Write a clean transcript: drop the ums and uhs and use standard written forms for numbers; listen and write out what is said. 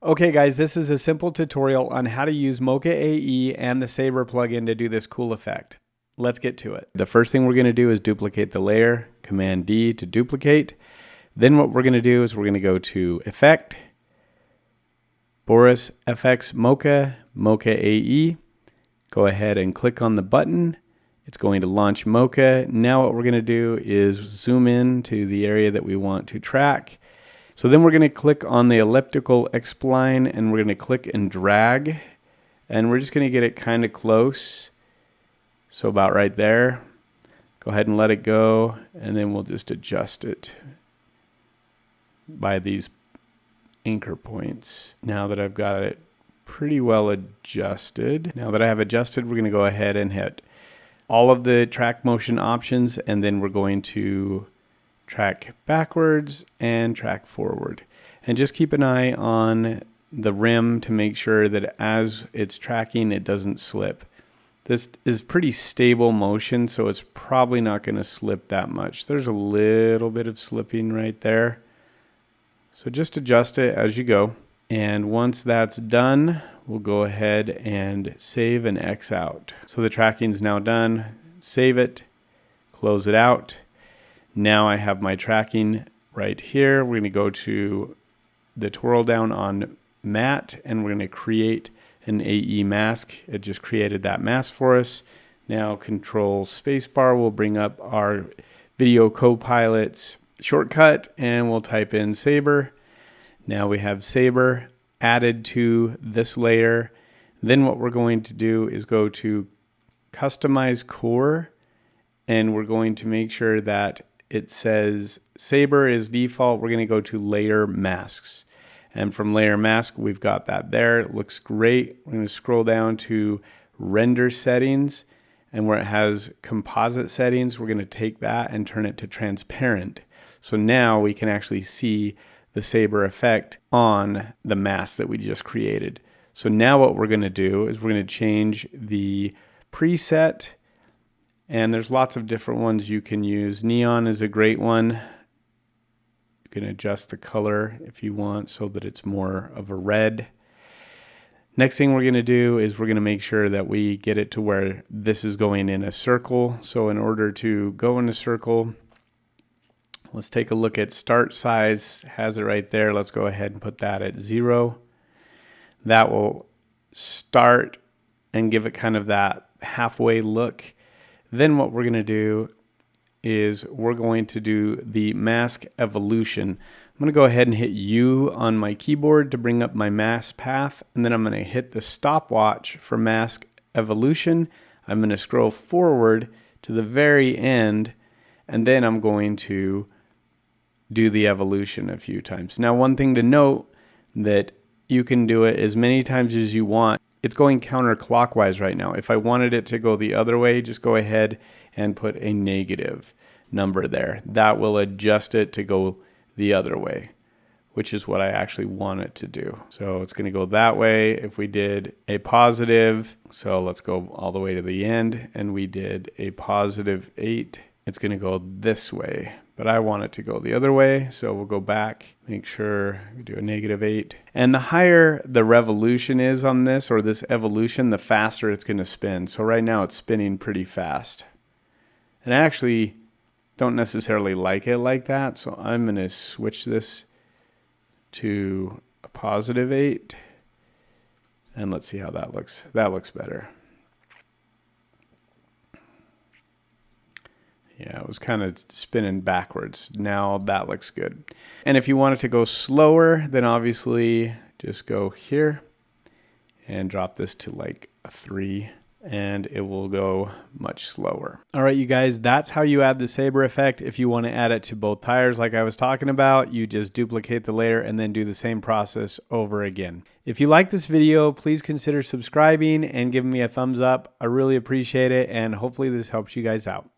Okay guys, this is a simple tutorial on how to use Mocha AE and the Saber plugin to do this cool effect. Let's get to it. The first thing we're going to do is duplicate the layer, Command D to duplicate. Then what we're going to do is we're going to go to Effect, Boris FX Mocha, Mocha AE. Go ahead and click on the button. It's going to launch Mocha. Now what we're going to do is zoom in to the area that we want to track. So then we're going to click on the elliptical X-spline and we're going to click and drag. And we're just going to get it kind of close. So about right there. Go ahead and let it go. And then we'll just adjust it by these anchor points. Now that I've got it pretty well adjusted. Now that I have adjusted, we're going to go ahead and hit all of the track motion options. And then we're going to track backwards and track forward. And just keep an eye on the rim to make sure that as it's tracking, it doesn't slip. This is pretty stable motion, so it's probably not going to slip that much. There's a little bit of slipping right there. So just adjust it as you go. And once that's done, we'll go ahead and save and X out. So the tracking is now done. Save it, close it out. Now I have my tracking right here. We're going to go to the twirl down on matte and we're going to create an AE mask. It just created that mask for us. Now Control Spacebar will bring up our Video Copilot's shortcut and we'll type in Saber. Now we have Saber added to this layer. Then what we're going to do is go to Customize Core and we're going to make sure that it says Saber is default. We're going to go to Layer Masks. And from Layer Mask, we've got that there. It looks great. We're going to scroll down to Render Settings. And where it has Composite Settings, we're going to take that and turn it to Transparent. So now we can actually see the Saber effect on the mask that we just created. So now what we're going to do is we're going to change the preset. And there's lots of different ones you can use. Neon is a great one. You can adjust the color if you want so that it's more of a red. Next thing we're going to do is we're going to make sure that we get it to where this is going in a circle. So in order to go in a circle, let's take a look at start size. Has it right there. Let's go ahead and put that at 0. That will start and give it kind of that halfway look. Then what we're going to do is we're going to do the mask evolution. I'm going to go ahead and hit U on my keyboard to bring up my mask path. And then I'm going to hit the stopwatch for mask evolution. I'm going to scroll forward to the very end. And then I'm going to do the evolution a few times. Now, one thing to note that you can do it as many times as you want. It's going counterclockwise right now. If I wanted it to go the other way, just go ahead and put a negative number there. That will adjust it to go the other way, which is what I actually want it to do. So it's going to go that way. If we did a positive, so let's go all the way to the end, and we did a +8, it's going to go this way. But I want it to go the other way, so we'll go back, make sure we do a -8. And the higher the revolution is on this, or this evolution, the faster it's going to spin. So right now it's spinning pretty fast. And I actually don't necessarily like it like that, so I'm going to switch this to a +8. And let's see how that looks. That looks better. Yeah, it was kind of spinning backwards. Now that looks good. And if you want it to go slower, then obviously just go here and drop this to like a 3 and it will go much slower. All right, you guys, that's how you add the Saber effect. If you want to add it to both tires like I was talking about, you just duplicate the layer and then do the same process over again. If you like this video, please consider subscribing and giving me a thumbs up. I really appreciate it, and hopefully this helps you guys out.